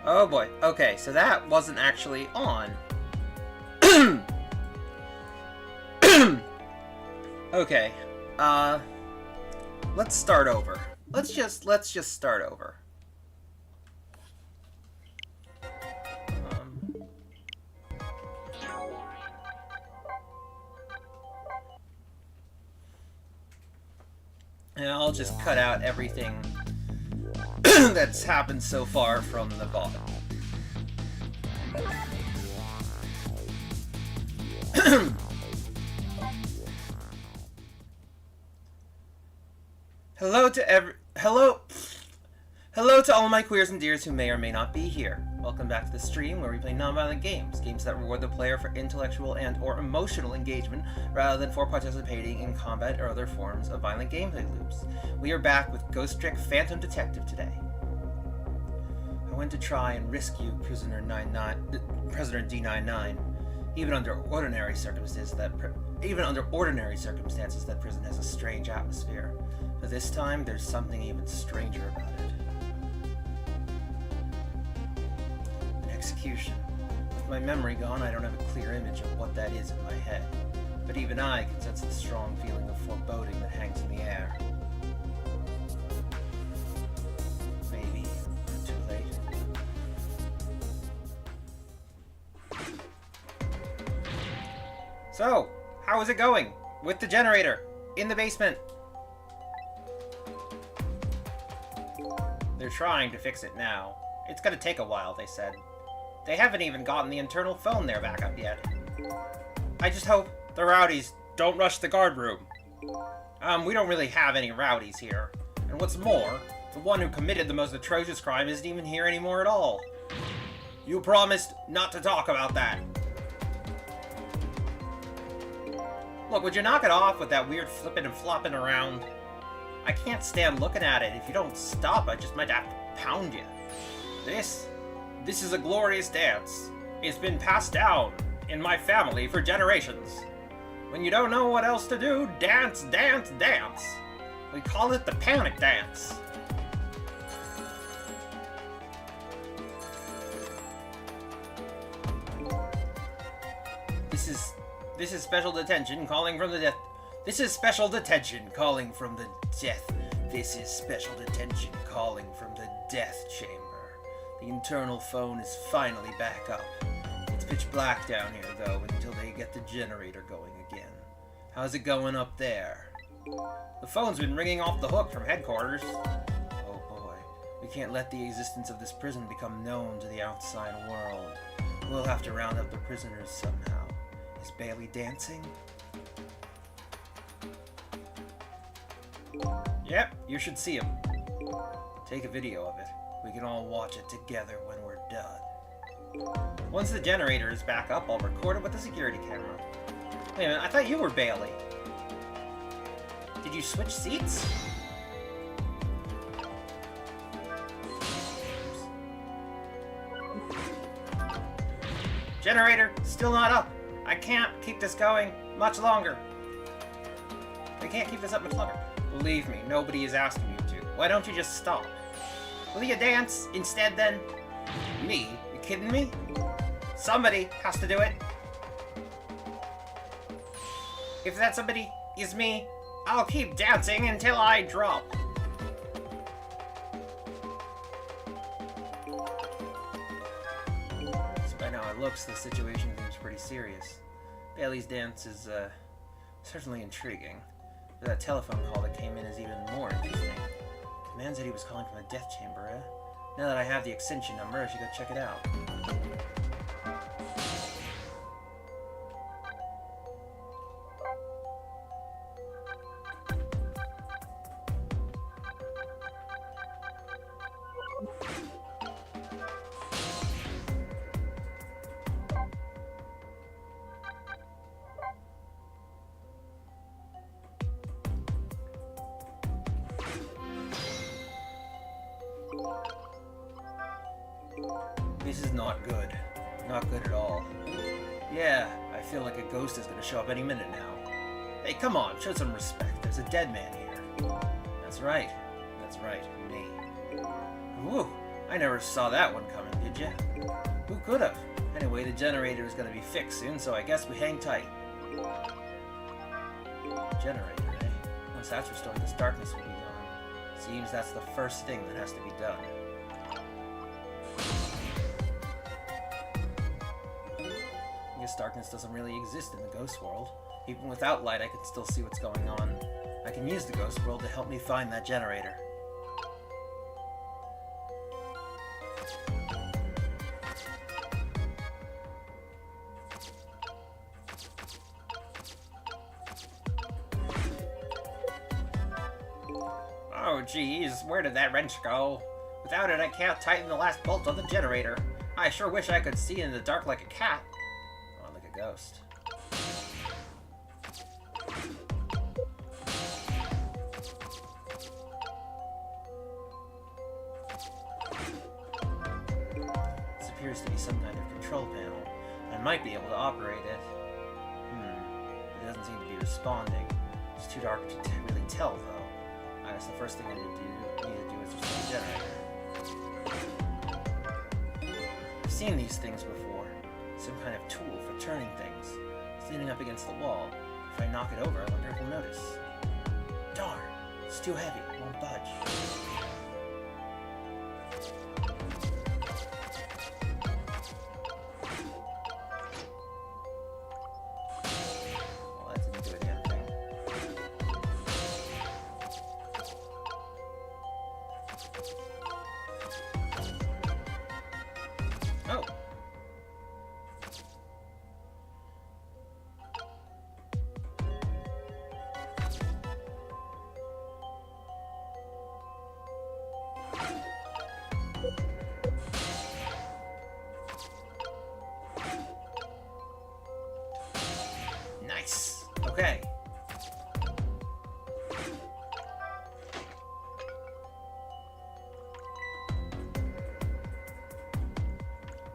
Oh boy. Okay, so that wasn't actually on. Okay. Let's start over. Let's just start over. And I'll just cut out everything that's happened so far from the bottom. Hello to all my queers and dears who may or may not be here. Welcome back to the stream where we play non-violent games that reward the player for intellectual and or emotional engagement rather than for participating in combat or other forms of violent gameplay loops. We are back with Ghost Trick Phantom Detective today. I went to try and rescue prisoner D99. Even under ordinary circumstances, that prison has a strange atmosphere. But this time, there's something even stranger about it. An execution. With my memory gone, I don't have a clear image of what that is in my head. But even I can sense the strong feeling of foreboding that hangs in the air. Maybe too late. So, how is it going? With the generator, in the basement. They're trying to fix it now. It's gonna take a while, they said. They haven't even gotten the internal phone there back up yet. I just hope the rowdies don't rush the guard room. We don't really have any rowdies here. And what's more, the one who committed the most atrocious crime isn't even here anymore at all. You promised not to talk about that. Look, would you knock it off with that weird flipping and flopping around? I can't stand looking at it. If you don't stop, I just might have to pound you. This is a glorious dance. It's been passed down in my family for generations. When you don't know what else to do, dance, dance, dance. We call it the panic dance. This is special detention calling from the death. This is special detention calling from the death. This is special detention calling from the death chamber. The internal phone is finally back up. It's pitch black down here, though, until they get the generator going again. How's it going up there? The phone's been ringing off the hook from headquarters. Oh boy, we can't let the existence of this prison become known to the outside world. We'll have to round up the prisoners somehow. Is Bailey dancing? Yep, you should see him. Take a video of it. We can all watch it together when we're done. Once the generator is back up, I'll record it with the security camera. Wait a minute, I thought you were Bailey. Did you switch seats? Generator, still not up. I can't keep this going much longer. I can't keep this up much longer. Believe me, nobody is asking you to. Why don't you just stop? Will you dance instead then? Me? You kidding me? Somebody has to do it. If that somebody is me, I'll keep dancing until I drop. Despite how it looks, the situation seems pretty serious. Bailey's dance is, certainly intriguing. But that telephone call that came in is even more interesting. The man said he was calling from the death chamber, eh? Now that I have the extension number, I should go check it out. not good. Not good at all. Yeah, I feel like a ghost is gonna show up any minute now. Hey, come on, show some respect. There's a dead man here. That's right. That's right, me. Whew, I never saw that one coming, did ya? Who could have? Anyway, the generator is gonna be fixed soon, so I guess we hang tight. Generator, eh? Once that's restored, this darkness will be gone. Seems that's the first thing that has to be done. I guess darkness doesn't really exist in the ghost world. Even without light, I can still see what's going on. I can use the ghost world to help me find that generator. Oh geez, where did that wrench go? Without it, I can't tighten the last bolt on the generator. I sure wish I could see in the dark like a cat. Or like a ghost. This appears to be some kind of control panel. I might be able to operate it. It doesn't seem to be responding. It's too dark to really tell, though. I guess the first thing I need to do is restore the generator. I've seen these things before. Some kind of tool for turning things. It's leaning up against the wall. If I knock it over, I wonder if it'll notice. Darn! It's too heavy. It won't budge. Well, that didn't do a damn thing. Oh. Nice. Okay.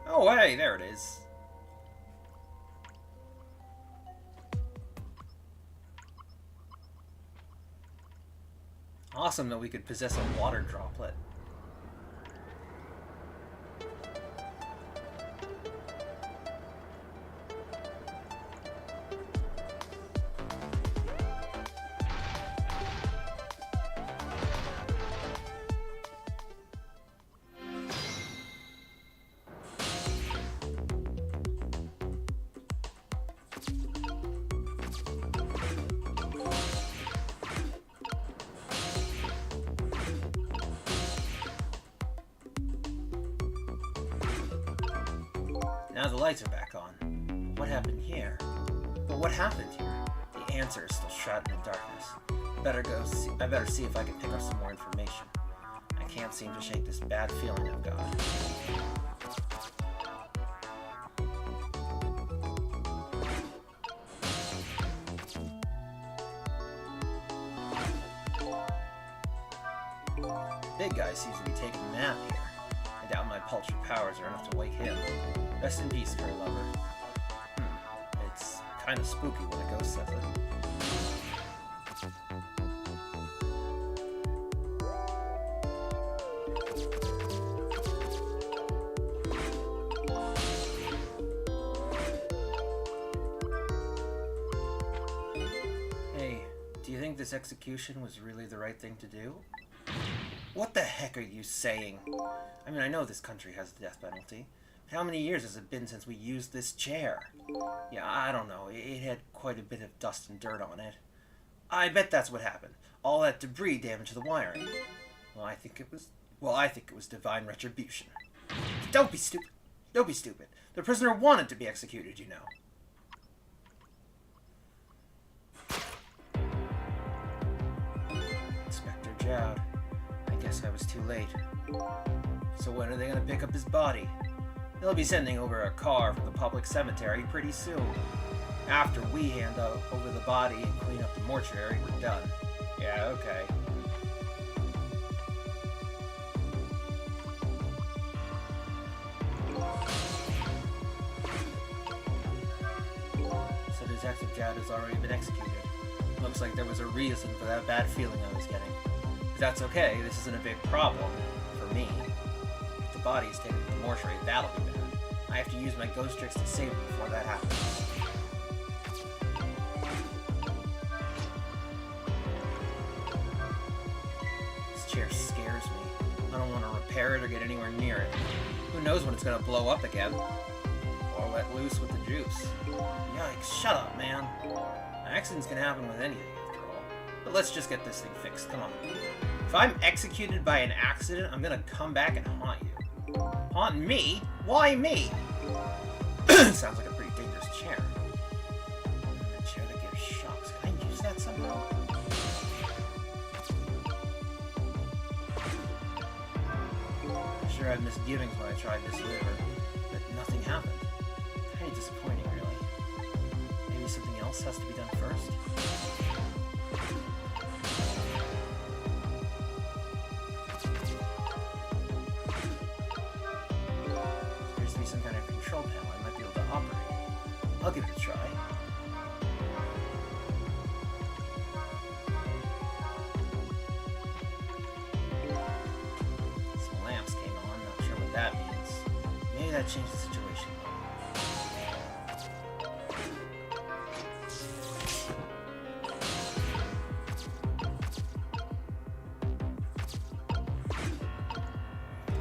Oh, hey, there it is. Awesome that we could possess a water droplet. Now the lights are back on. What happened here? But what happened here? The answer is still shrouded in darkness. I better see if I can pick up some more information. I can't seem to shake this bad feeling I've got. Big guy seems to be taking a nap here. I doubt my paltry powers are enough to wake him. Rest in peace, fair lover. It's kind of spooky when a ghost says it. Hey, do you think this execution was really the right thing to do? What the heck are you saying? I mean, I know this country has the death penalty. How many years has it been since we used this chair? Yeah, I don't know. It had quite a bit of dust and dirt on it. I bet that's what happened. All that debris damaged the wiring. Well, I think it was divine retribution. Don't be stupid. Don't be stupid. The prisoner wanted to be executed, you know. Inspector Jowd. I guess I was too late. So when are they going to pick up his body? They'll be sending over a car from the public cemetery pretty soon. After we hand over the body and clean up the mortuary, we're done. Yeah, okay. Detective Jowd has already been executed. Looks like there was a reason for that bad feeling I was getting. If that's okay, this isn't a big problem. For me. If the body's taken to the mortuary, that'll be bad. I have to use my ghost tricks to save him before that happens. This chair scares me. I don't want to repair it or get anywhere near it. Who knows when it's going to blow up again? Or let loose with the juice. Yikes, shut up, man. Accidents can happen with anything, after all. But let's just get this thing fixed, come on. If I'm executed by an accident, I'm gonna come back and haunt you. Haunt me? Why me? Sounds like a pretty dangerous chair. A chair that gives shocks. Can I use that somehow? I'm sure I had misgivings when I tried this lever, but nothing happened. Kind of disappointing, really. Maybe something else has to be done first? Appears to be some kind of control panel I might be able to operate. I'll give it a try. Some lamps came on, not sure what that means. Maybe that changed the situation.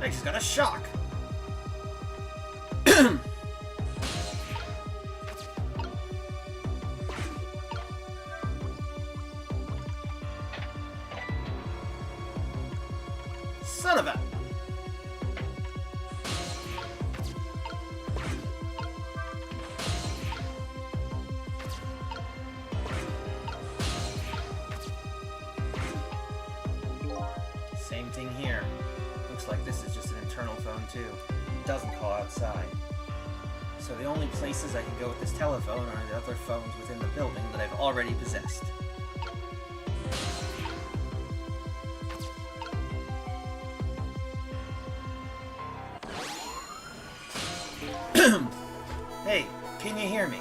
I just got a shock. Son of a... Same thing here. Looks like this is just an internal phone too. It doesn't call outside. So the only places I can go with this telephone are the other phones within the building that I've already possessed. Hey, can you hear me?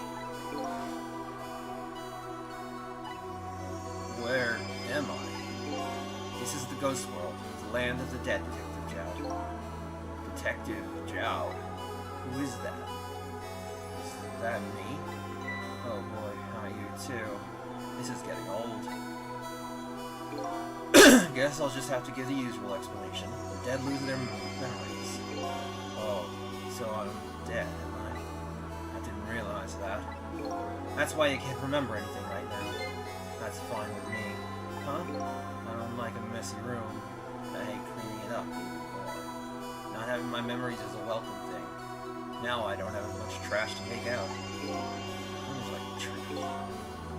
Where am I? This is the ghost world, the land of the dead, Detective Jowd. Detective Jowd? Who is that? Is that me? Oh boy, not you too. This is getting old. Guess I'll just have to give the usual explanation. The dead lose their memories. Oh, so I'm dead, am I? I didn't realize that. That's why you can't remember anything right now. That's fine with me. Huh? I don't like a messy room. I hate cleaning it up even more. Not having my memories is a welcome thing. Now I don't have as much trash to take out. Things like trash.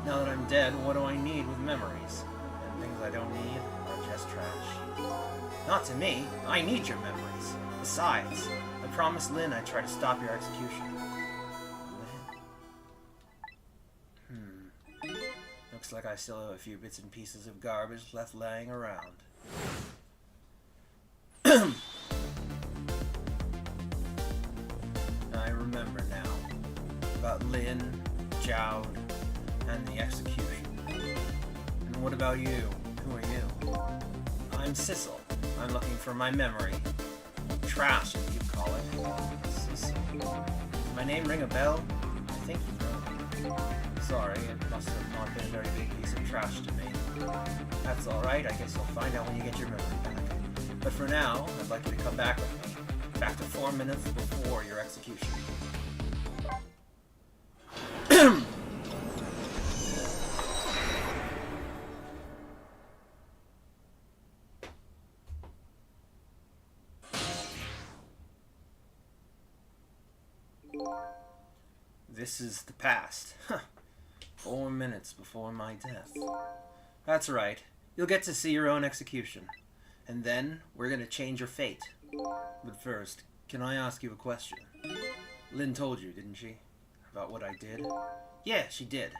Now that I'm dead, what do I need with memories? And things I don't need are just trash. Not to me. I need your memories. Besides, I promised Lynn I'd try to stop your execution. Lynn? Looks like I still have a few bits and pieces of garbage left laying around. I remember now. About Lynn, Jowd, and the execution. And what about you? Who are you? I'm Sissel. I'm looking for my memory. Trash, as you call it. Sissel. Does my name ring a bell? I think you know. Sorry, it must have not been a very big piece of trash to me. That's alright, I guess you'll find out when you get your memory back. But for now, I'd like you to come back with me. Back to 4 minutes before your execution. This is the past. 4 minutes before my death. That's right. You'll get to see your own execution. And then, we're gonna change your fate. But first, can I ask you a question? Lynn told you, didn't she? About what I did? Yeah, she did.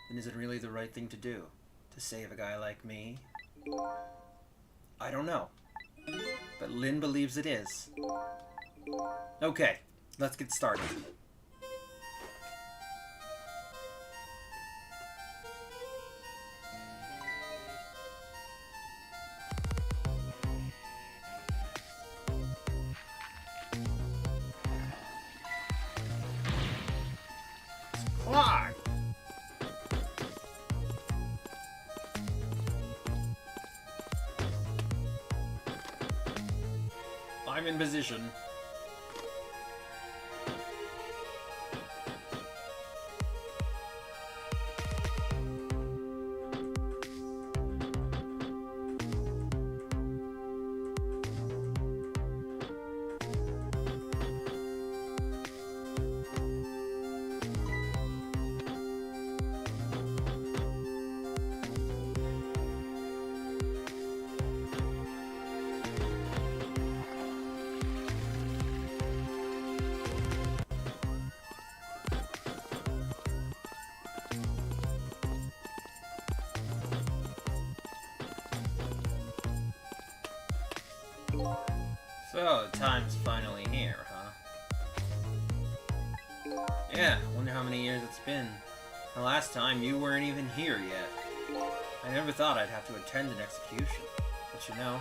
And is it really the right thing to do? To save a guy like me? I don't know. But Lynn believes it is. Okay, let's get started. I'm in position. So, time's finally here, huh? Yeah, wonder how many years it's been. The last time, you weren't even here yet. I never thought I'd have to attend an execution. But you know,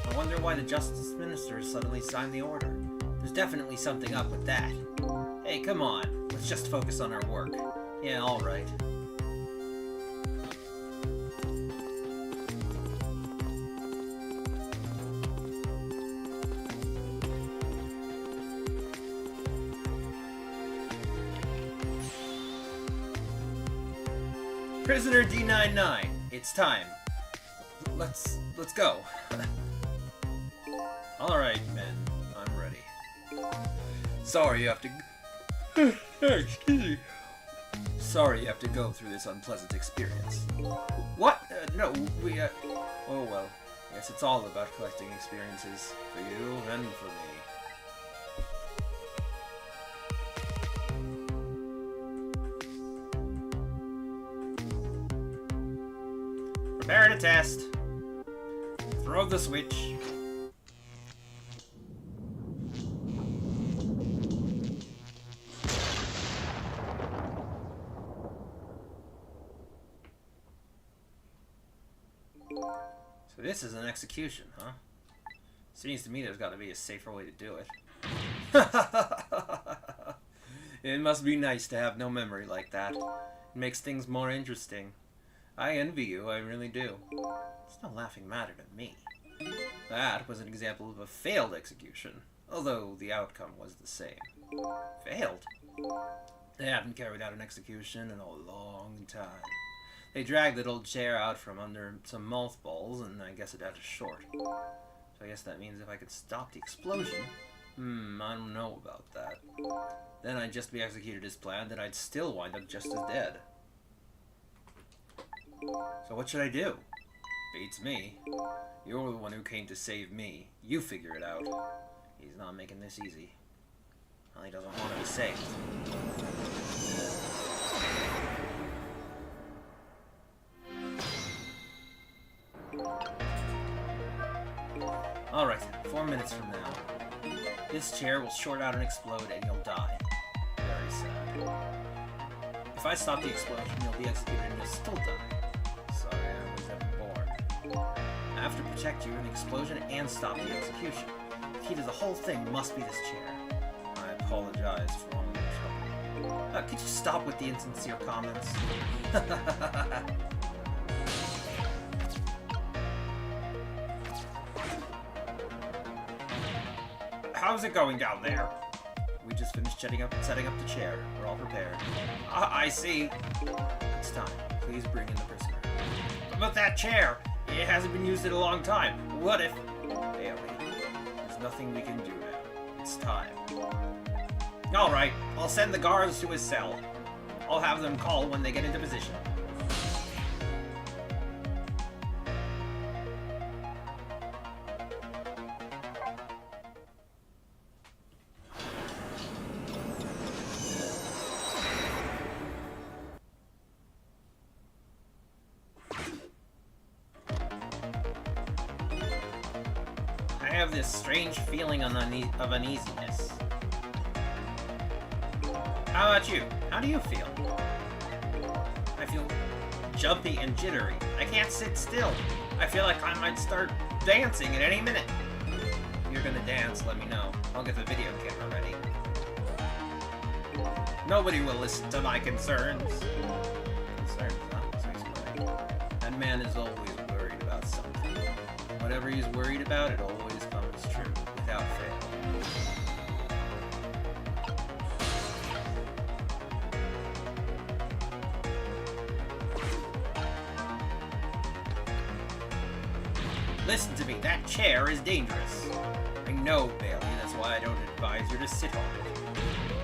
I wonder why the Justice Minister suddenly signed the order. There's definitely something up with that. Hey, come on. Let's just focus on our work. Yeah, alright. Prisoner D99, it's time. Let's go. Alright, men, I'm ready. Sorry you have to... Excuse me. Sorry you have to go through this unpleasant experience. What? No, we, Oh, well. I guess it's all about collecting experiences. For you and for me. Prepare to test. Throw the switch. So this is an execution, huh? Seems to me there's got to be a safer way to do it. It must be nice to have no memory like that. It makes things more interesting. I envy you, I really do. It's no laughing matter to me. That was an example of a failed execution, although the outcome was the same. Failed? They haven't carried out an execution in a long time. They dragged that old chair out from under some mothballs, and I guess it had a short. So I guess that means if I could stop the explosion... I don't know about that. Then I'd just be executed as planned, and I'd still wind up just as dead. So what should I do? Beats me. You're the one who came to save me. You figure it out. He's not making this easy. Well, he doesn't want to be saved. Alright, 4 minutes from now. This chair will short out and explode and you'll die. Very sad. If I stop the explosion, you'll be executed and you'll still die. Sorry, I was never born. I have to protect you in the explosion and stop the execution. The key to the whole thing must be this chair. I apologize for all the trouble. Could you stop with the insincere comments? How's it going down there? We just finished setting up the chair. We're all prepared. I see. It's time. Please bring in the prisoner. But that chair! It hasn't been used in a long time. What if... Bailey, there's nothing we can do now. It's time. Alright, I'll send the guards to his cell. I'll have them call when they get into position. I have this strange feeling of uneasiness. How about you? How do you feel? I feel jumpy and jittery. I can't sit still. I feel like I might start dancing at any minute. If you're gonna dance, let me know. I'll get the video camera ready. Nobody will listen to my concerns. Concerns, huh? Seriously. That man is always worried about something. Whatever he's worried about, it always comes true. With without fail. Listen to me, that chair is dangerous. I know, Bailey, that's why I don't advise you to sit on it.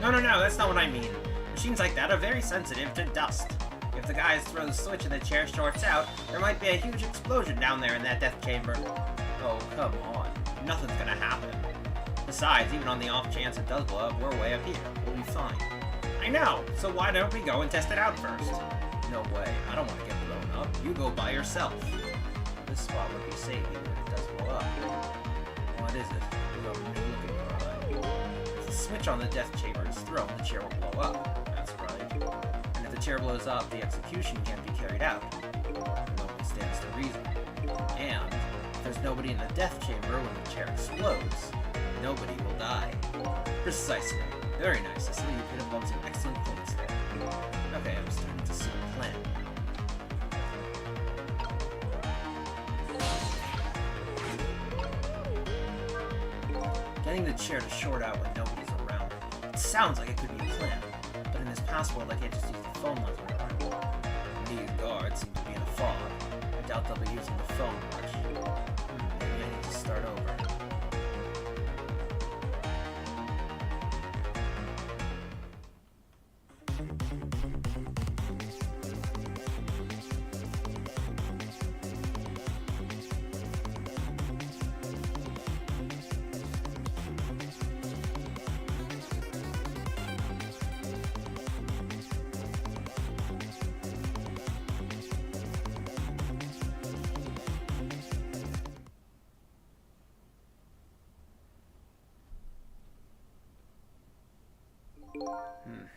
No, that's not what I mean. Machines like that are very sensitive to dust. If the guys throw the switch and the chair shorts out, there might be a huge explosion down there in that death chamber. Oh, come on. Nothing's gonna happen. Besides, even on the off chance it does blow up, we're way up here. We'll be fine. I know, so why don't we go and test it out first? No way, I don't want to get blown up. You go by yourself. This spot would be safe even if it does blow up. What is it? We'll go looking for it. If the switch on the death chamber is thrown, the chair will blow up. That's right. And if the chair blows up, the execution can't be carried out. Nobody stands to reason. And if there's nobody in the death chamber when the chair explodes, nobody will die. Precisely. Very nice. I see you hit up some excellent points there. Okay, I'm starting to see the plan. Getting the chair to short out when nobody's around. It sounds like it could be a plan, but in this past world I can't just use the phone like whenever. These guards seem to be in a fog. I doubt they'll be using the phone much. Maybe I need to start over.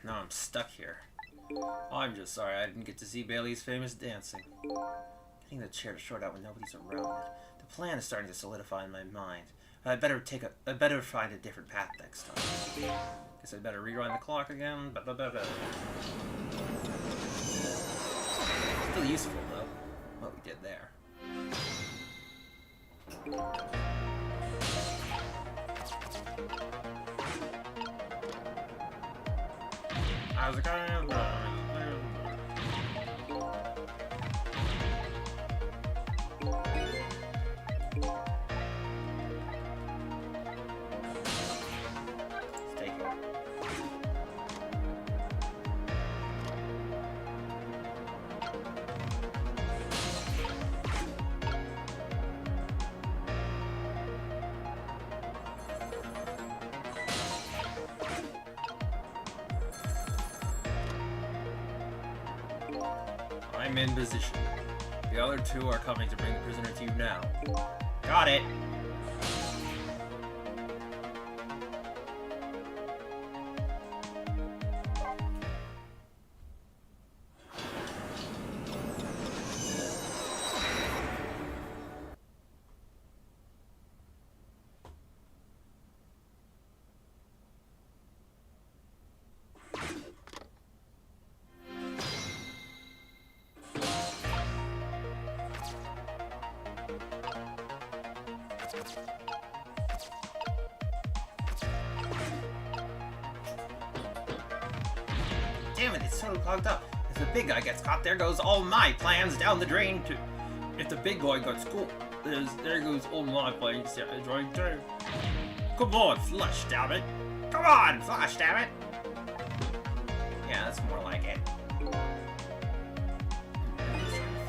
Now I'm stuck here. I'm just sorry I didn't get to see Bailey's famous dancing. Getting the chair to short out when nobody's around it. The plan is starting to solidify in my mind. I better find a different path next time. Guess I better rewind the clock again. Still useful though, what we did there. How's it going? Stay here. I'm in position. The other two are coming to bring the prisoner to you now. Got it! Damn it, it's totally clogged up. If the big guy gets caught, there goes all my plans down the drain too. If the big guy gets caught, there goes all my plans down the drain too. Come on, Flush, damn it. Come on, Flush, damn it. Yeah, that's more like it.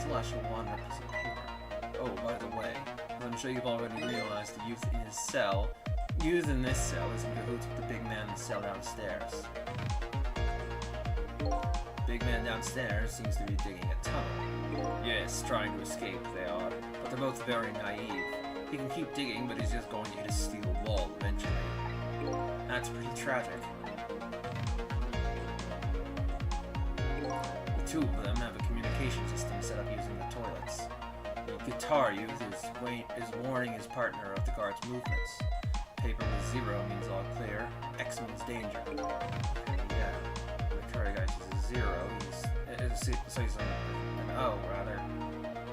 Flush one piece of paper. Oh, by the way, I'm sure you've already realized the youth in his cell. Youth in this cell is in cahoots with the big man in the cell downstairs. Big man downstairs seems to be digging a tunnel. Yes, trying to escape they are, but they're both very naive. He can keep digging, but he's just going to hit a steel wall eventually. That's pretty tragic. The two of them have a communication system set up using the toilets. The guitar youth is warning his partner of the guard's movements. Paper with 0 means all clear, X means danger. Yeah. Curry guy uses 0, so he's an O rather.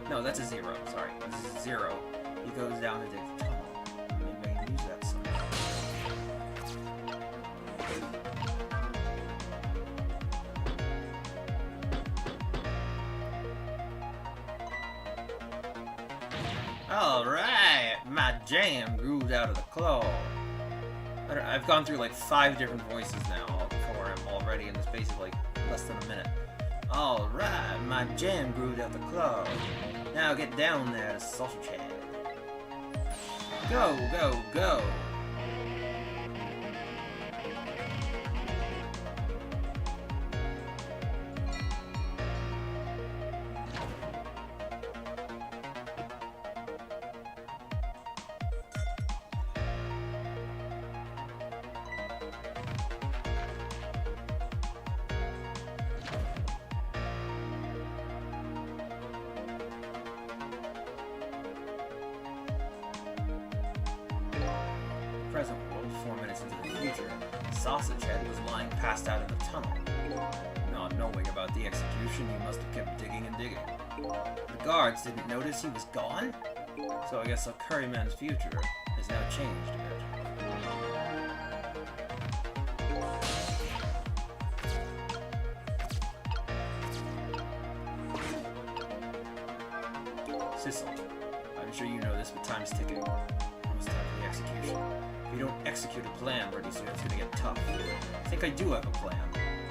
No, that's a 0, sorry. This is 0. He goes down and digs a tunnel. Maybe I can use that somehow. Alright, my jam grew out of the claw. I've gone through like 5 different voices now for him already in the space of like less than a minute. Alright, my jam grew out the claw. Now get down there to Sausage Head. Go, go, go! Present world, 4 minutes into the future, Sausage Head was lying passed out in the tunnel. Not knowing about the execution, he must have kept digging and digging. The guards didn't notice he was gone? So I guess the Curryman's future has now changed a bit. Sissel, I'm sure you know this, but time's ticking. Almost time for the execution. If you don't execute a plan pretty soon, it's gonna get tough. I think I do have a plan.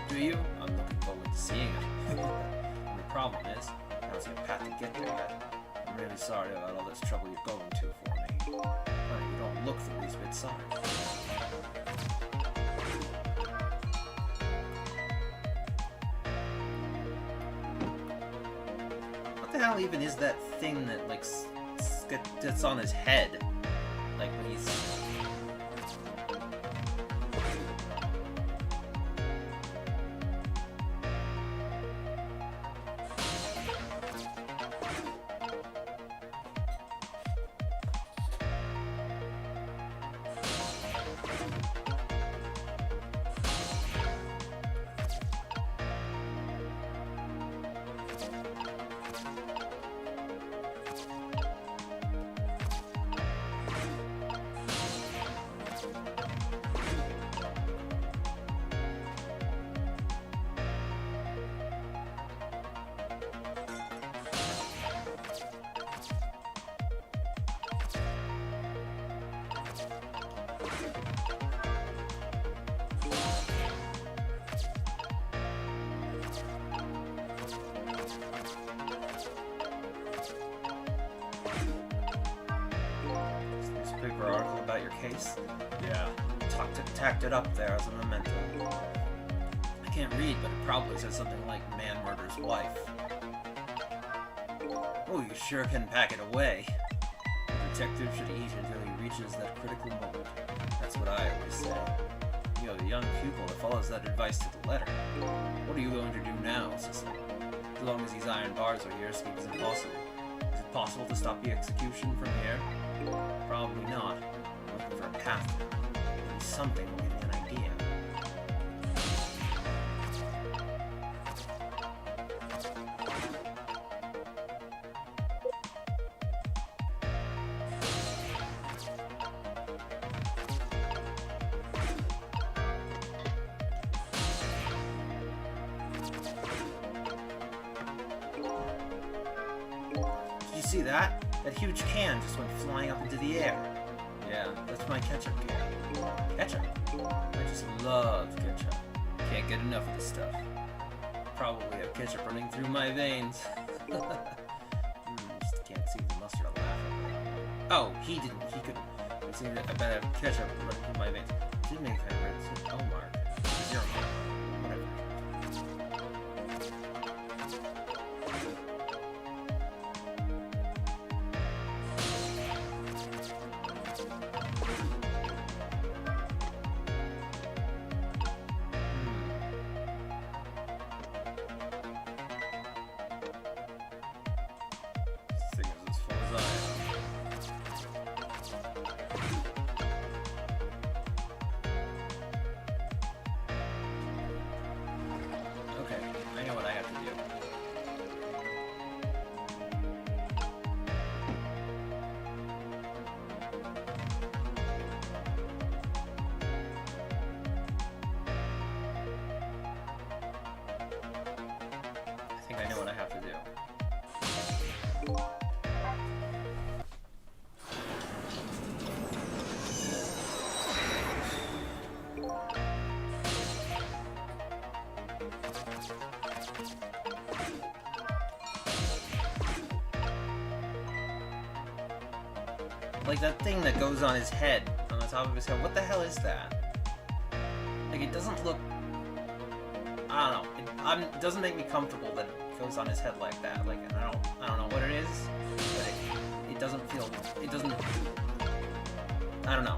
Do you? I'm looking forward to seeing it. And the problem is, I don't see a path to get there yet. I'm really sorry about all this trouble you're going to for me. But you don't look the least bit sorry. What the hell even is that thing that, like, that's on his head? Like, when he's... article about your case? Yeah. Tacked it up there as a memento. I can't read, but it probably says something like man murders wife. Oh, you sure can pack it away. The detective should eat until he reaches that critical moment. That's what I always say. You have a young pupil that follows that advice to the letter. What are you going to do now, Sissel? As long as these iron bars are here, escape is impossible. Is it possible to stop the execution from here? Probably not. I'm looking for a path. Maybe something will give me an idea. Did you see that? That huge can just went flying up into the air. Yeah, that's my ketchup can. Ketchup? I just love ketchup. Can't get enough of this stuff. Probably have ketchup running through my veins. Just can't see the mustard laughing. Oh, he didn't. He couldn't. I bet I have ketchup running through my veins. Didn't make favorites. Oh, Mark. Zero mark. Whatever. Like that thing that goes on his head, on the top of his head. What the hell is that? Like it doesn't look... I don't know. It doesn't make me comfortable that it goes on his head like that. Like I don't know what it is, but it doesn't feel... It doesn't... I don't know.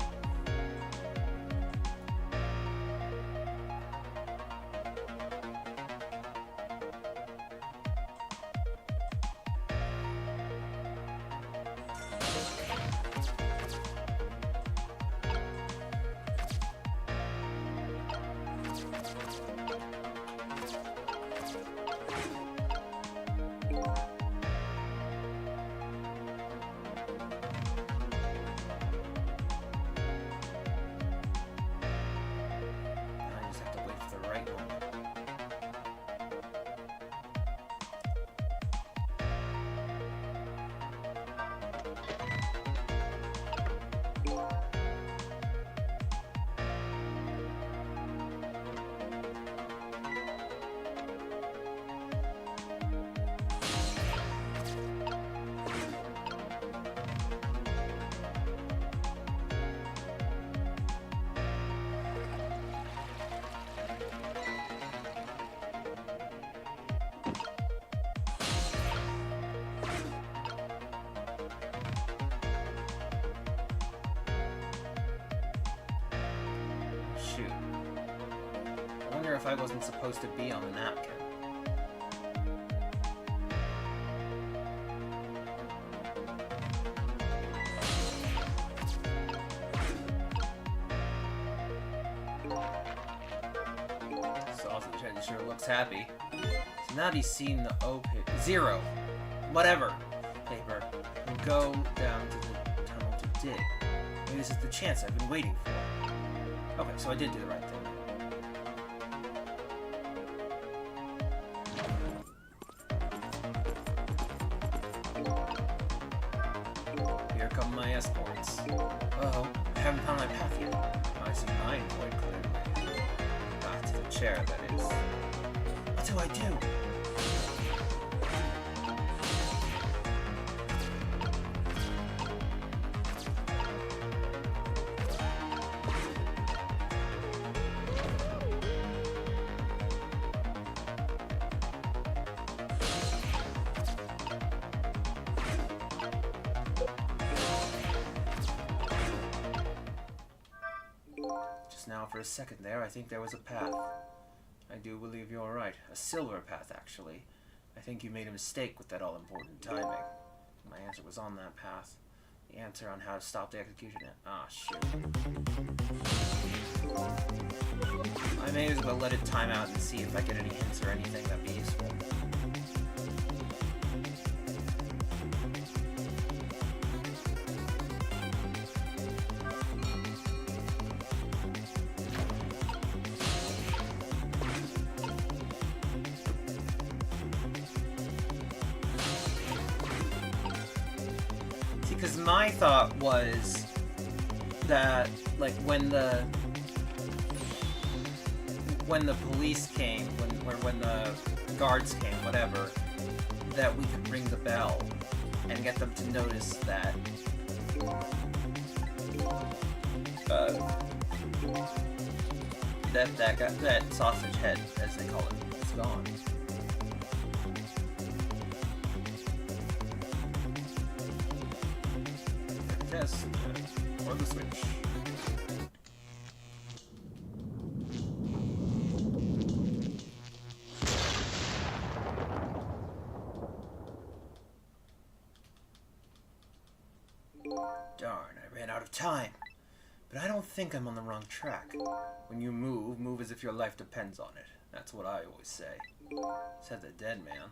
Shoot. I wonder if I wasn't supposed to be on the napkin. Sausage Head sure looks happy. So now that he's seen the O paper, zero, whatever, paper, and go down to the tunnel to dig. Maybe this is the chance I've been waiting for. Okay, so I did do the right thing. Here come my escorts. Uh-oh, I haven't found my path yet. I see mine quite clearly. Ah, to the chair, that is. What do I do? Now, for a second there, I think there was a path. I do believe you're right. A silver path, actually. I think you made a mistake with that all-important timing. My answer was on that path. The answer on how to stop the execution. Ah, shoot. I may as well let it time out and see if I get any hints or anything that'd be useful. Because my thought was that, like, when the police came, when the guards came, whatever, that we could ring the bell and get them to notice that that sausage head, as they call it, is gone. Test or the switch. Darn, I ran out of time. But I don't think I'm on the wrong track. When you move as if your life depends on it. That's what I always say. Said the dead man.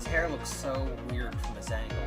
hair looks so weird from this angle.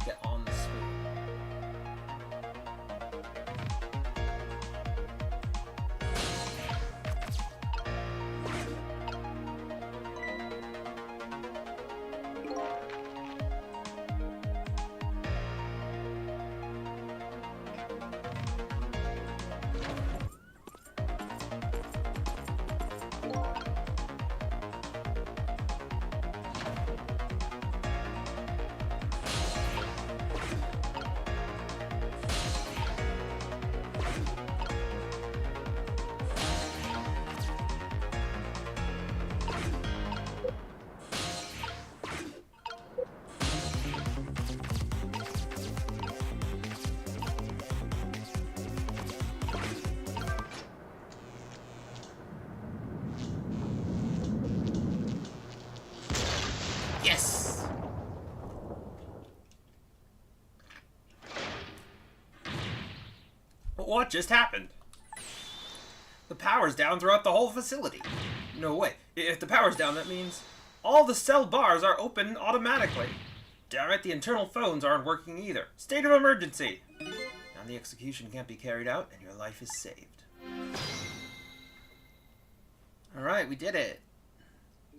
Get on the spoon. Yes! But what just happened? The power's down throughout the whole facility. No way. If the power's down, that means all the cell bars are open automatically. Damn it, the internal phones aren't working either. State of emergency! Now the execution can't be carried out, and your life is saved. Alright, we did it.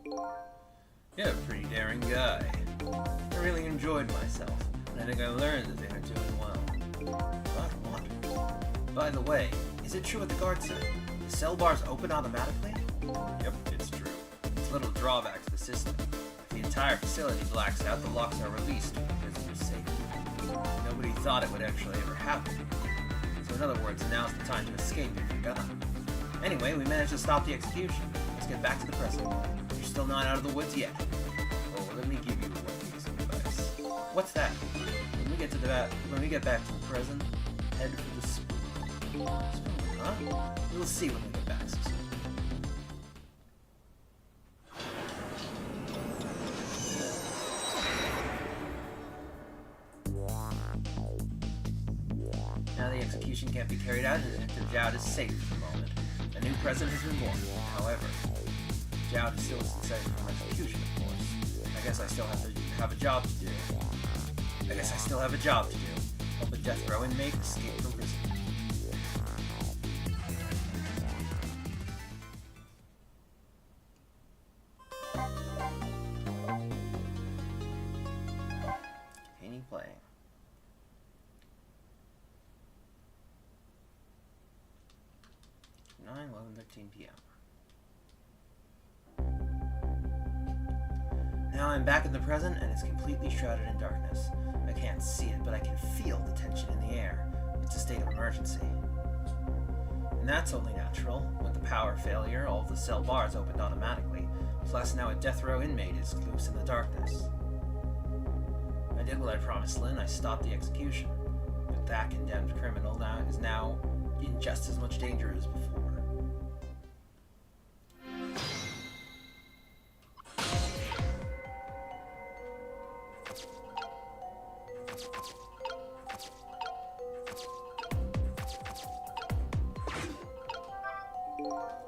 You're a pretty daring guy. I really enjoyed myself, and I think I learned that they are doing well. But what? By the way, is it true what the guard said? The cell bars open automatically? Yep, it's true. It's a little drawback to the system. If the entire facility blacks out, the locks are released to the prisoner's safety. Nobody thought it would actually ever happen. So in other words, now's the time to escape if you're gonna. Anyway, we managed to stop the execution. Let's get back to the present. You're still not out of the woods yet. Oh, let me give you one piece of advice. What's that? When we get back to the present, head for the spoon. Spoon, huh? We'll see when we get back, Cecil. Now the execution can't be carried out, and Detective Jowd is safe for the moment. A new president has been born. However, Jowd is still suspended from execution, of course. I guess I still have a job to do. Help a death row inmate escape from prison. Continue playing. 9:11:13 p.m. Now I'm back in the present, and it's completely shrouded in darkness. I can't see it, but I can feel the tension in the air. It's a state of emergency. And that's only natural. With the power failure, all of the cell bars opened automatically. Plus now a death row inmate is loose in the darkness. I did what I promised Lynn. I stopped the execution. But that condemned criminal is now in just as much danger as before.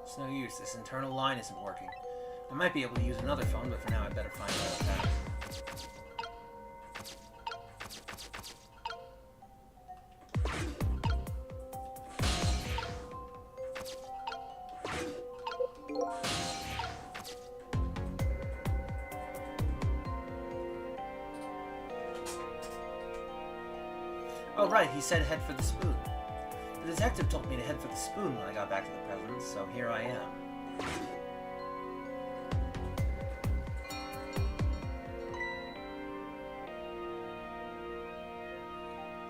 It's no use, this internal line isn't working. I might be able to use another phone, but for now I better find out that. Oh right, he said head for the spoon. The detective told me to head for the spoon when I got back to the present, so here I am.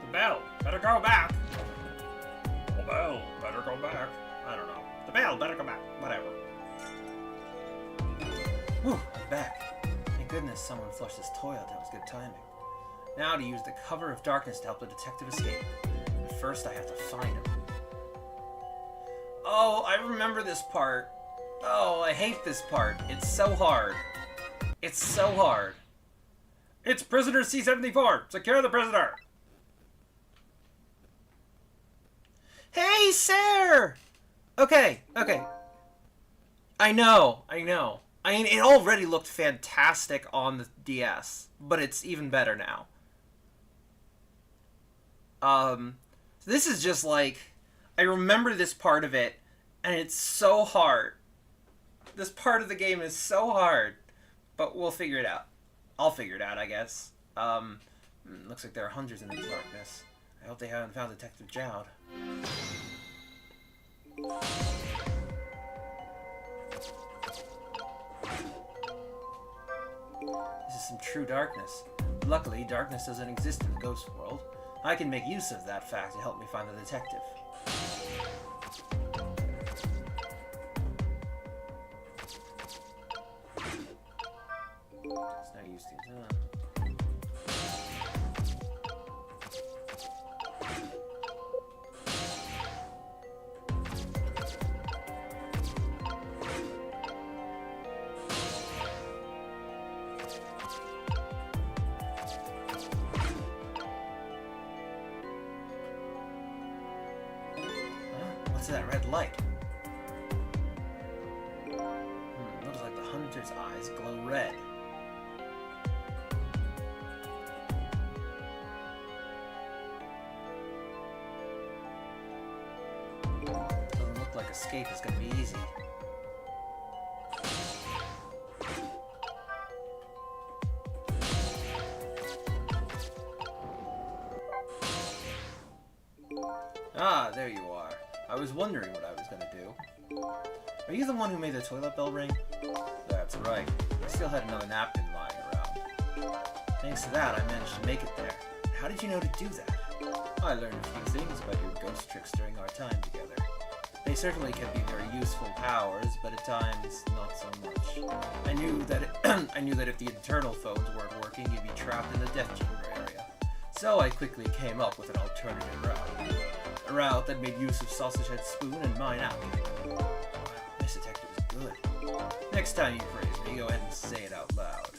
The bell! Better go back! The bell! Better better go back. I don't know. The bell better go back. Whatever. Whew, I'm back. Thank goodness someone flushed this toilet. That was good timing. Now to use the cover of darkness to help the detective escape. But first I have to find him. Oh, I remember this part. Oh, I hate this part. It's so hard. It's so hard. It's prisoner C-74. Secure the prisoner. Hey, sir! Okay. I know. I mean, it already looked fantastic on the DS, but it's even better now. So this is just like, I remember this part of it, and it's so hard. This part of the game is so hard, but we'll figure it out. I'll figure it out, I guess. Looks like there are hundreds in the darkness. I hope they haven't found Detective Jowd. This is some true darkness. Luckily, darkness doesn't exist in the ghost world. I can make use of that fact to help me find the detective. It's no use to use. What's that red light? Looks like the hunter's eyes glow red. Doesn't look like escape is gonna be easy. Ah, there you are. I was wondering what I was gonna do. Are you the one who made the toilet bell ring? That's right. I still had another napkin lying around. Thanks to that, I managed to make it there. How did you know to do that? I learned a few things about your ghost tricks during our time together. They certainly can be very useful powers, but at times, not so much. I knew that if the internal phones weren't working, you'd be trapped in the death chamber area. So I quickly came up with an alternative route. A route that made use of Sausage Head Spoon and mine out. Wow, this detective is good. Next time you praise me, go ahead and say it out loud.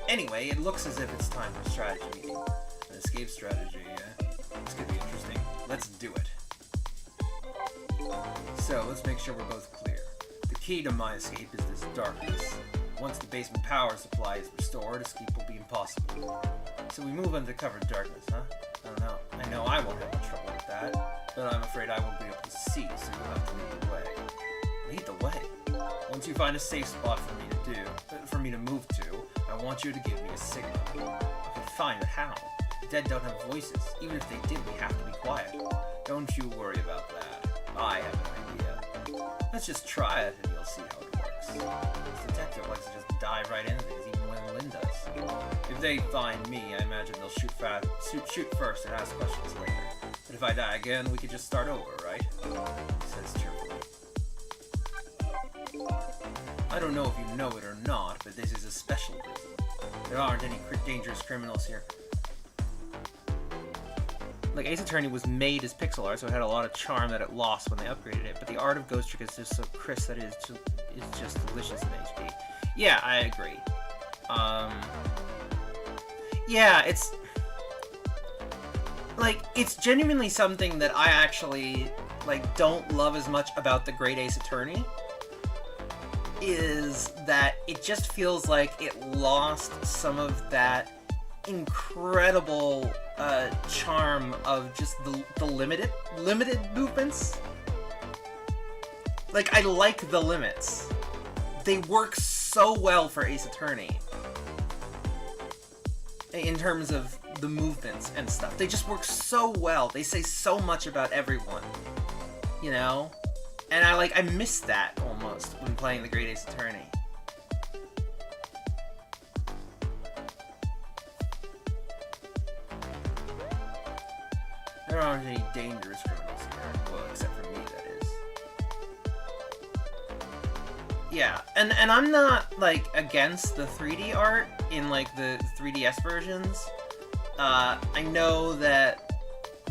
Anyway, it looks as if it's time for a strategy meeting. An escape strategy, this could be interesting. Let's do it. So, let's make sure we're both clear. The key to my escape is this darkness. Once the basement power supply is restored, escape will be impossible. So we move under cover of darkness, huh? I don't know. I know I won't have much trouble with that, but I'm afraid I won't be able to see, so you'll have to lead the way. Lead the way? Once you find a safe spot for me to move to, I want you to give me a signal. Okay, fine, but how? The dead don't have voices. Even if they did, we have to be quiet. Don't you worry about that. I have an idea. Let's just try it, and you'll see how it works. This detective likes to just dive right into things, even when Lynn does. If they find me, I imagine they'll shoot first and ask questions later. But if I die again, we could just start over, right? He says cheerfully. I don't know if you know it or not, but this is a special prison. There aren't any dangerous criminals here. Like, Ace Attorney was made as pixel art, so it had a lot of charm that it lost when they upgraded it, but the art of Ghost Trick is just so crisp that it is just delicious in HD. Yeah, I agree. Yeah, it's... like, it's genuinely something that I actually, like, don't love as much about the Great Ace Attorney, is that it just feels like it lost some of that incredible charm of just the limited movements. Like, I like the limits. They work so well for Ace Attorney in terms of the movements and stuff. They just work so well. They say so much about everyone, you know? And I miss that almost when playing the Great Ace Attorney. There aren't any dangerous criminals here. Well, except for me, that Yeah, and I'm not, like, against the 3D art in, like, the 3DS versions. I know that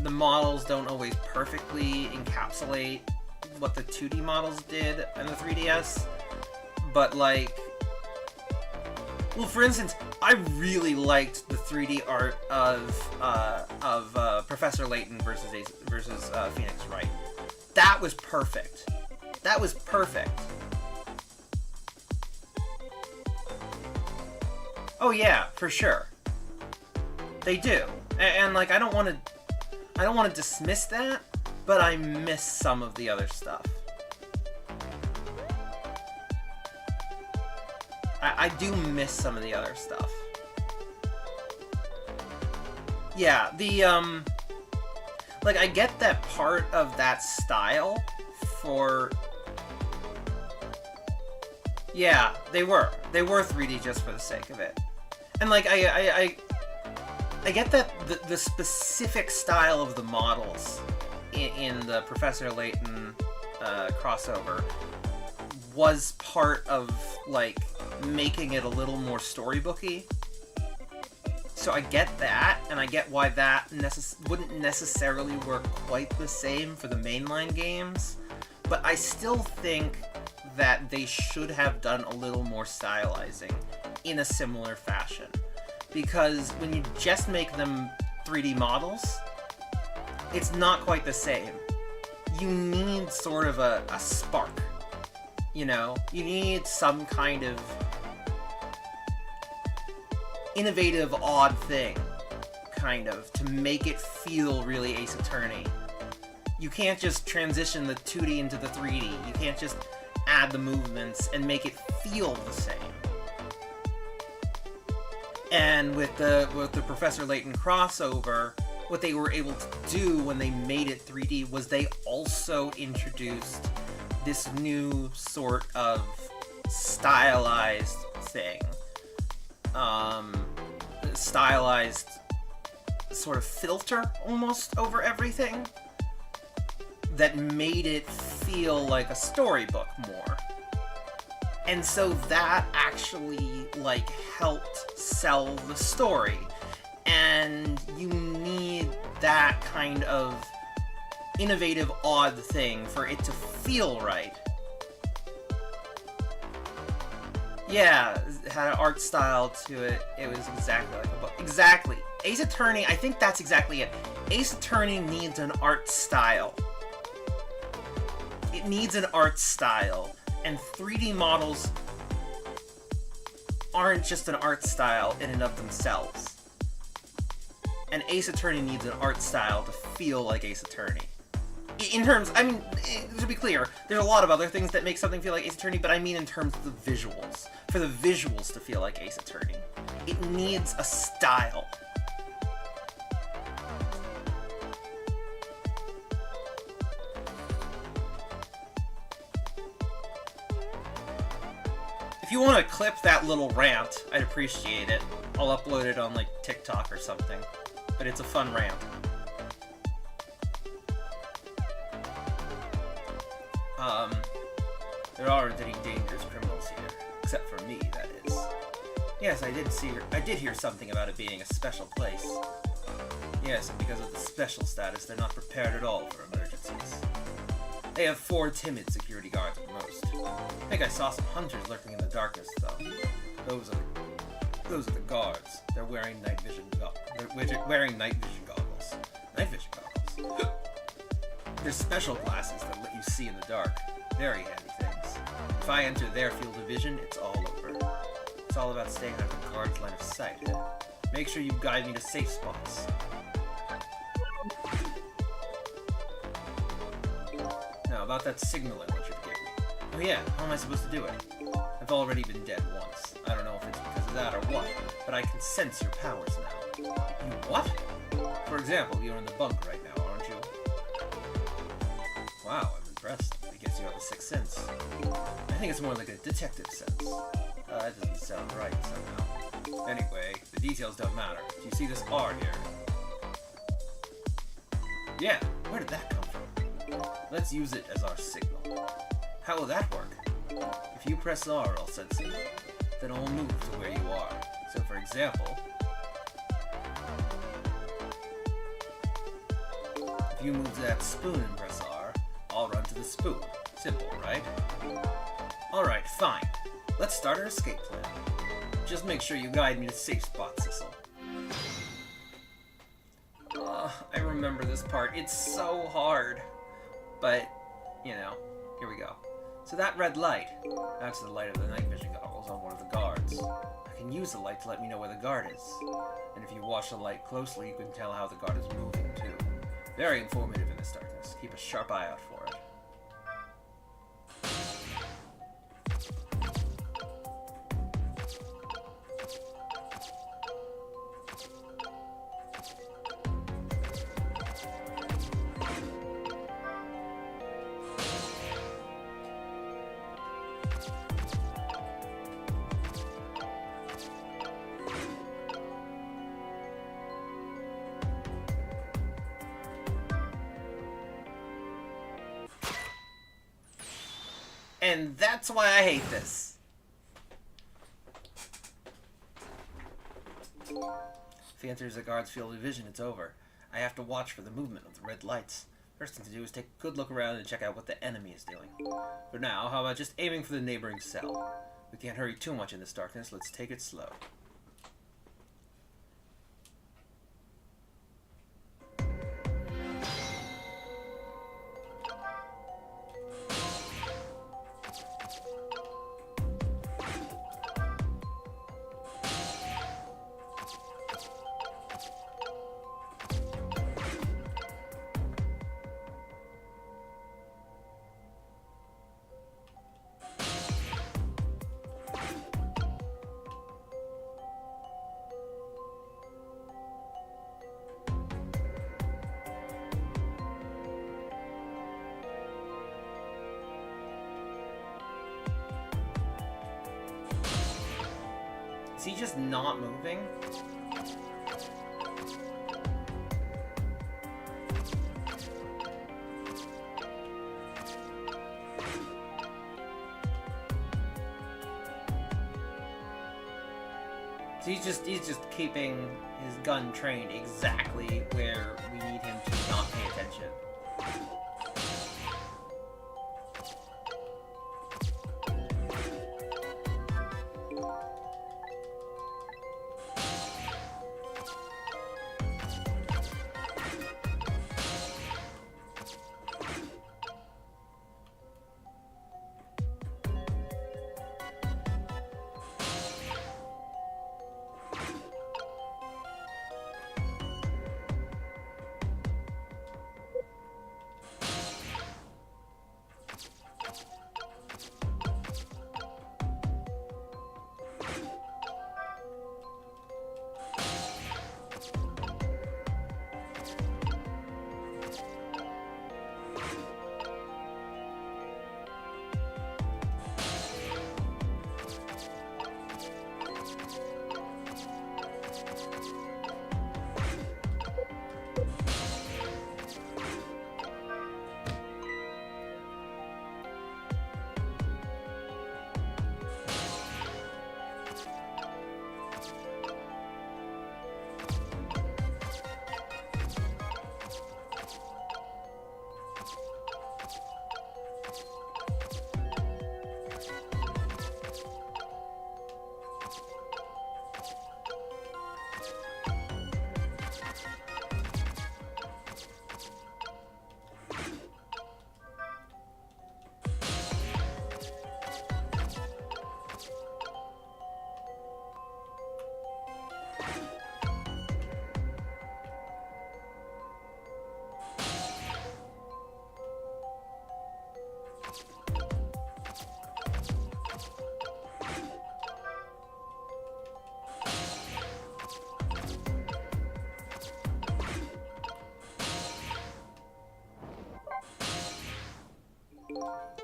the models don't always perfectly encapsulate what the 2D models did in the 3DS, but, like... Well, for instance, I really liked the 3D art of Professor Layton versus Phoenix Wright. That was perfect. That was perfect. Oh yeah, for sure. They do, and like I don't want to dismiss that, but I miss some of the other stuff. I do miss some of the other stuff. Yeah, the like I get that part of that style for. Yeah, they were 3D just for the sake of it. And like I get that the specific style of the models in the Professor Layton crossover was part of like making it a little more storybooky. So I get that, and I get why that wouldn't necessarily work quite the same for the mainline games, but I still think that they should have done a little more stylizing in a similar fashion. Because when you just make them 3D models, it's not quite the same. You need sort of a spark, you know? You need some kind of innovative, odd thing, kind of, to make it feel really Ace Attorney. You can't just transition the 2D into the 3D. You can't just add the movements and make it feel the same. And with the Professor Layton crossover, what they were able to do when they made it 3D was they also introduced this new sort of stylized thing. Stylized sort of filter almost over everything that made it feel like a storybook more. And so that actually like helped sell the story. And you need that kind of innovative, odd thing for it to feel right. Yeah, it had an art style to it. It was exactly like a book. Exactly. Ace Attorney, I think that's exactly it. Ace Attorney needs an art style. It needs an art style. And 3D models aren't just an art style in and of themselves. And Ace Attorney needs an art style to feel like Ace Attorney. In terms, I mean, to be clear, there's a lot of other things that make something feel like Ace Attorney, but I mean in terms of the visuals. For the visuals to feel like Ace Attorney, it needs a style. If you want to clip that little rant, I'd appreciate it. I'll upload it on, like, TikTok or something. But it's a fun rant. There aren't any dangerous criminals here. Except for me, that is. Yes, I did hear something about it being a special place. Yes, and because of the special status, they're not prepared at all for emergencies. They have 4 timid security guards at most. I think I saw some hunters lurking in the darkness, though. Those are the guards. They're wearing night vision goggles. Night vision goggles. They're special glasses that let you see in the dark. Very handy things. If I enter their field of vision, it's all over. It's all about staying out of the guard's line of sight. Make sure you guide me to safe spots. Now, about that signal I want you to give me. Oh yeah, how am I supposed to do it? I've already been dead once. I don't know if it's because of that or what, but I can sense your powers now. You what? For example, you're in the bunk right now, aren't you? Wow, I'm impressed. I guess you have a sixth sense. I think it's more like a detective sense. That doesn't sound right somehow. Anyway, the details don't matter. Do you see this R here? Yeah, where did that come from? Let's use it as our signal. How will that work? If you press R, I'll sense it. Then I'll move to where you are. So for example, if you move to that spoon and press R, I'll run to the spoon. Simple, right? Alright, fine. Let's start our escape plan. Just make sure you guide me to safe spot, Sissel. I remember this part. It's so hard. But, you know, here we go. So that red light, that's the light of the night vision goggles on one of the guards. I can use the light to let me know where the guard is. And if you watch the light closely, you can tell how the guard is moving, too. Very informative in this darkness. Keep a sharp eye out for it. And that's why I hate this. If he enters the guard's field of vision, it's over. I have to watch for the movement of the red lights. First thing to do is take a good look around and check out what the enemy is doing. For now, how about just aiming for the neighboring cell? We can't hurry too much in this darkness. Let's take it slow. Is he just not moving? So he's just keeping his gun trained exactly where we need him to not pay attention.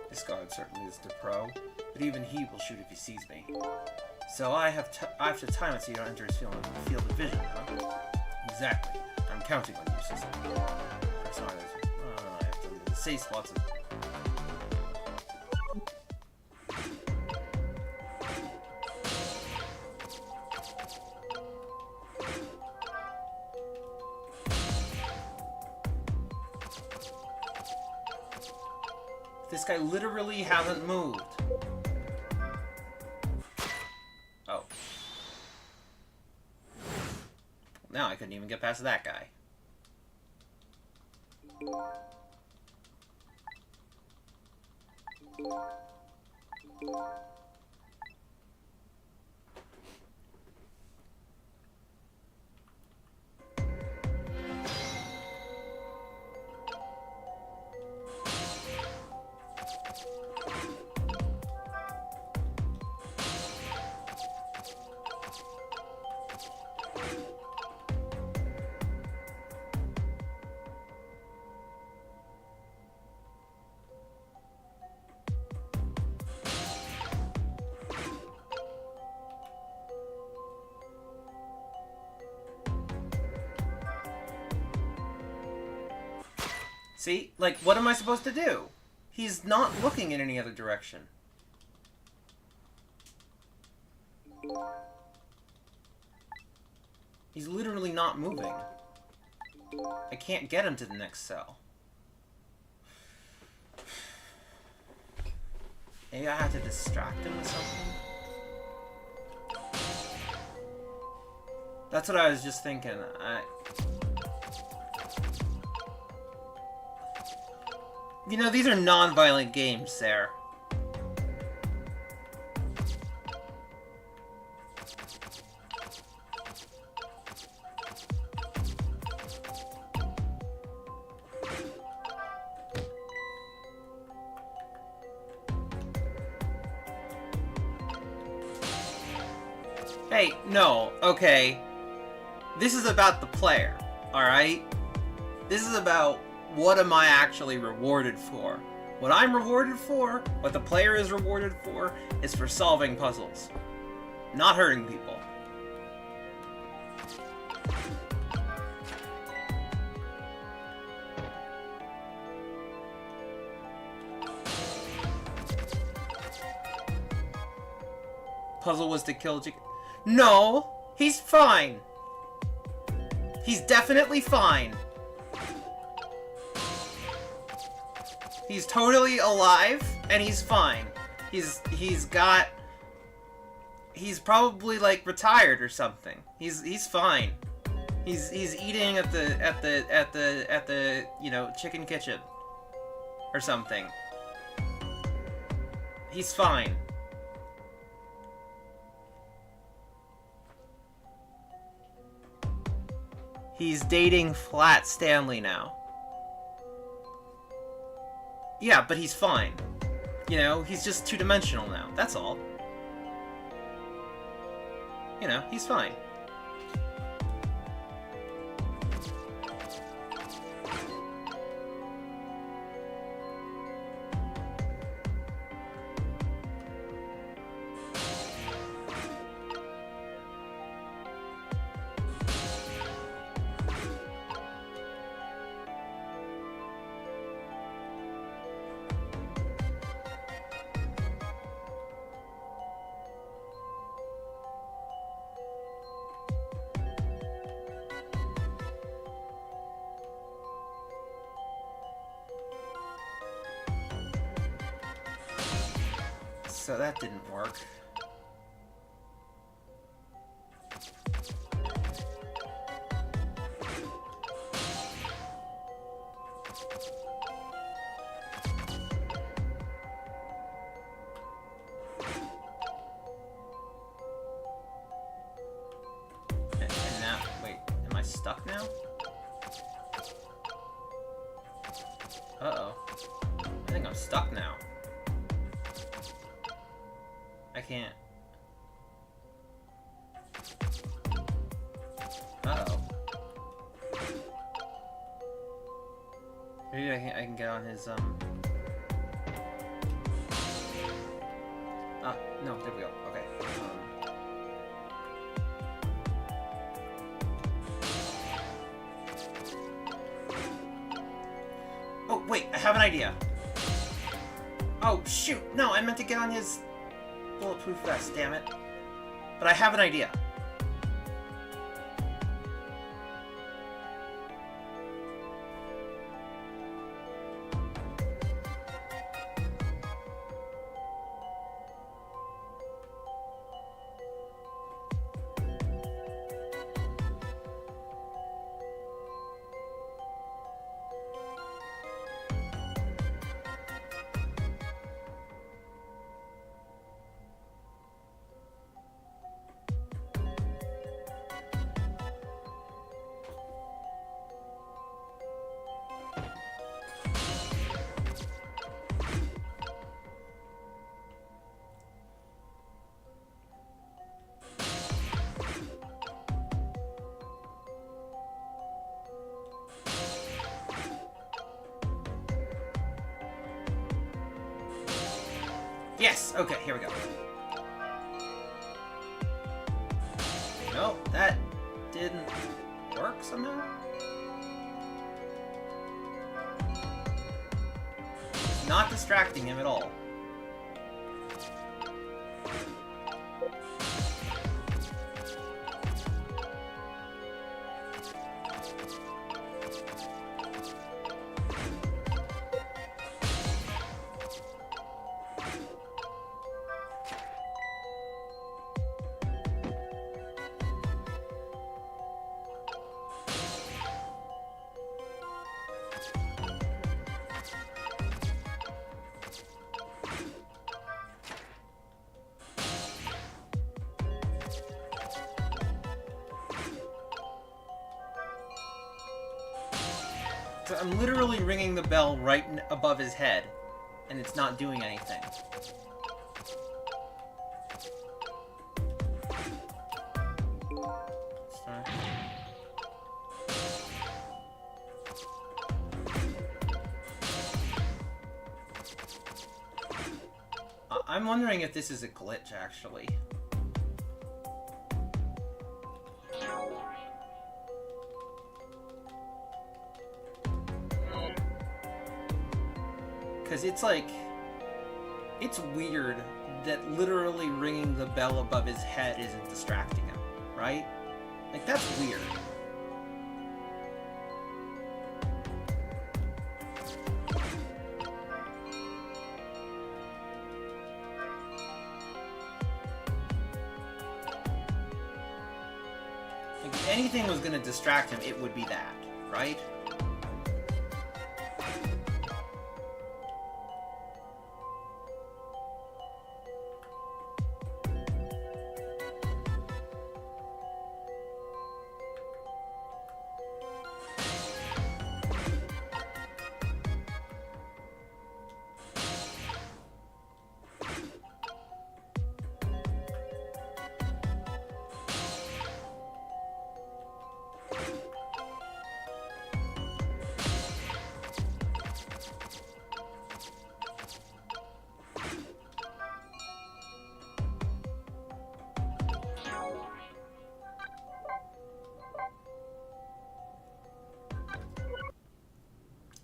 This guard certainly is the pro, but even he will shoot if he sees me. So I have to time it so you don't enter his field of vision, huh? Exactly. I'm counting on you, Sissel. Sorry, I have to say spots of... This guy literally hasn't moved. Oh. Now I couldn't even get past that guy. See? Like, what am I supposed to do? He's not looking in any other direction. He's literally not moving. I can't get him to the next cell. Maybe I have to distract him with something? That's what I was just thinking. You know, these are non-violent games, Sarah. Hey, no, okay. This is about the player, alright? This is about what am I actually rewarded for. What I'm rewarded for, what the player is rewarded for, is for solving puzzles. Not hurting people. Puzzle was to kill Chicken. No! He's fine! He's definitely fine! He's totally alive, and he's fine. He's probably like retired or something. He's fine. He's eating at the you know, chicken kitchen or something. He's fine. He's dating Flat Stanley now. Yeah, but he's fine. You know, he's just two-dimensional now. That's all. You know, he's fine. So that didn't work. And now, wait, am I stuck now? Uh-oh. I think I'm stuck now. I can't. Uh-oh. Maybe I can get on his, no, there we go. Okay. Oh, wait, I have an idea. Oh, shoot. No, I meant to get on his bulletproof vest, damn it. But I have an idea. this. Okay, here we go. No, that didn't work somehow? Not distracting him at all. So I'm literally ringing the bell right above his head, and it's not doing anything. Sorry. I'm wondering if this is a glitch, actually. Because it's like, it's weird that literally ringing the bell above his head isn't distracting him, right? Like, that's weird. Like, if anything was gonna distract him, it would be that, right?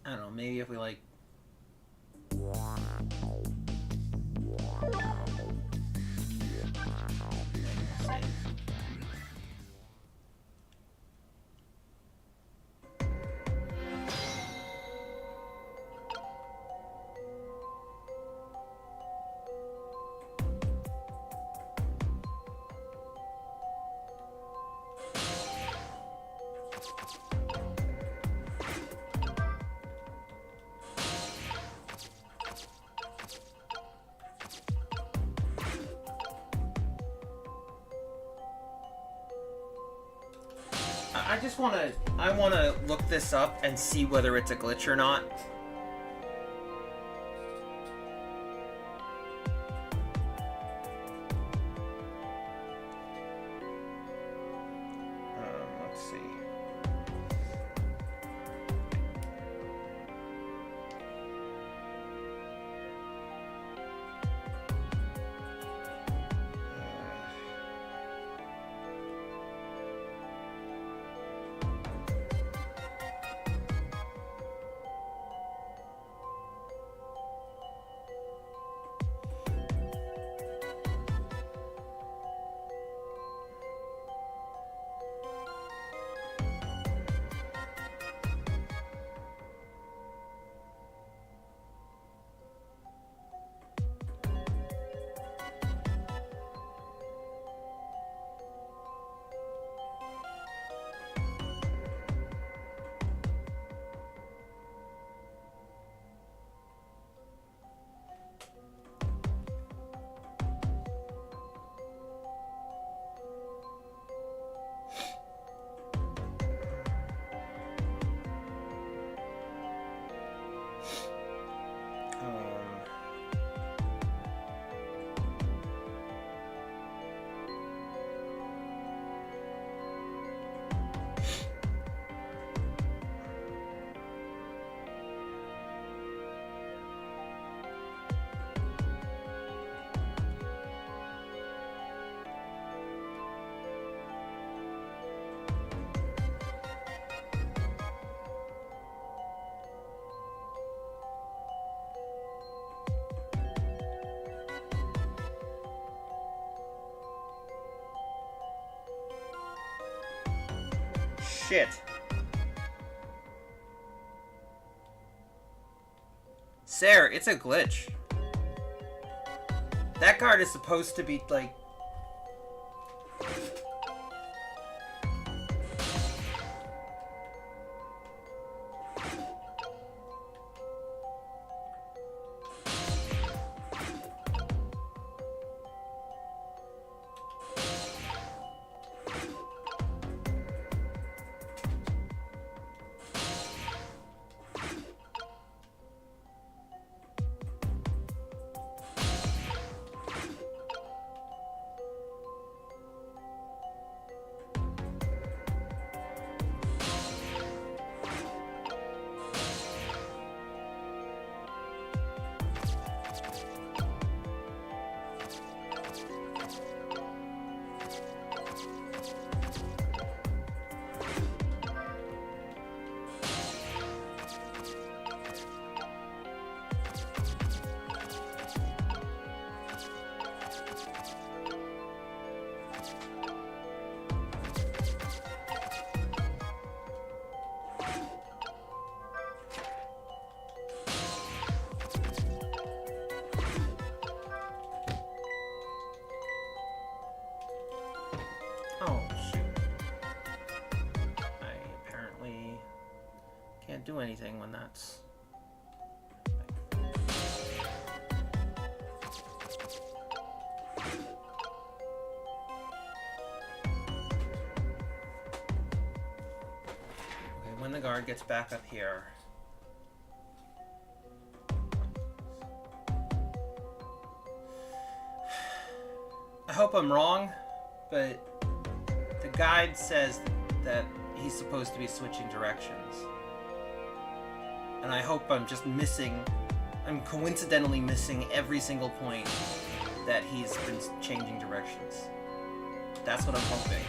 I don't know, maybe if we like... I wanna look this up and see whether it's a glitch or not. Let's see. shit. Sir, it's a glitch. That guard is supposed to be, like... Oh, shoot. I apparently can't do anything when that's... Okay, when the guard gets back up here... I hope I'm wrong, but... the guide says that he's supposed to be switching directions. And I hope I'm just missing... I'm coincidentally missing every single point that he's been changing directions. That's what I'm hoping.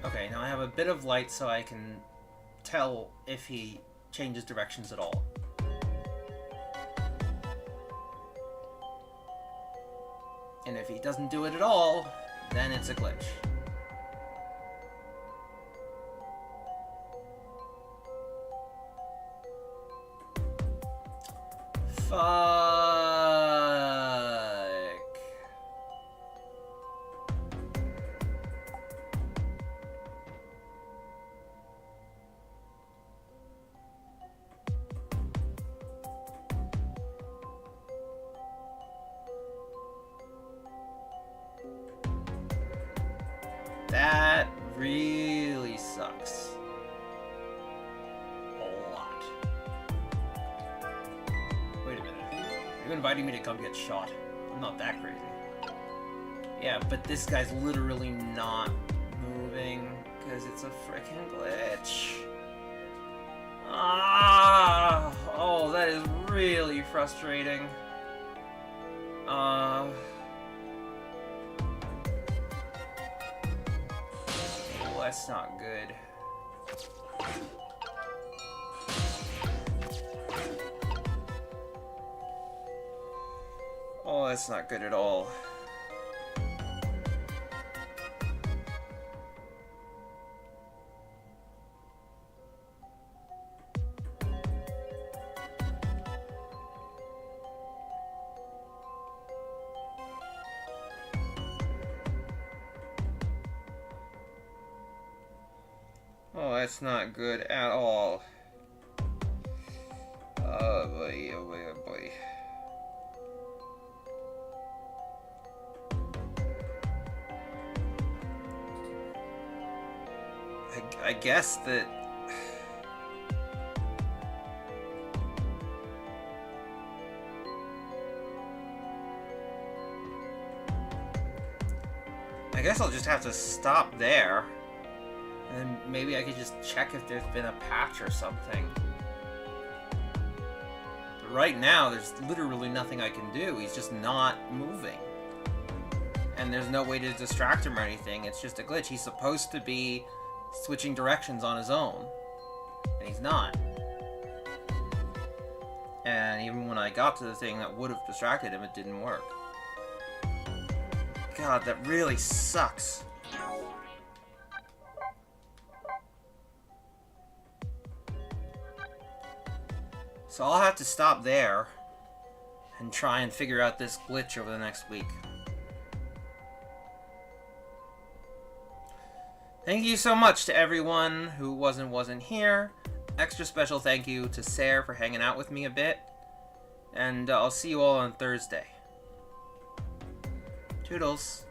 Okay, now I have a bit of light so I can tell if he changes directions at all. And if he doesn't do it at all, then it's a glitch. Fuck. That really sucks. A lot. Wait a minute. Are you inviting me to come get shot? I'm not that crazy. Yeah, but this guy's literally not moving because it's a frickin' glitch. Ah! Oh, that is really frustrating. Oh, that's not good. Oh, that's not good at all. Oh, that's not good at all. Oh boy, oh boy, oh boy. I guess that... I guess I'll just have to stop there. And then maybe I could just check if there's been a patch or something. But right now, there's literally nothing I can do. He's just not moving. And there's no way to distract him or anything. It's just a glitch. He's supposed to be switching directions on his own. And he's not. And even when I got to the thing that would have distracted him, it didn't work. God, that really sucks. So I'll have to stop there and try and figure out this glitch over the next week. Thank you so much to everyone who wasn't here. Extra special thank you to Sarah for hanging out with me a bit. And I'll see you all on Thursday. Toodles.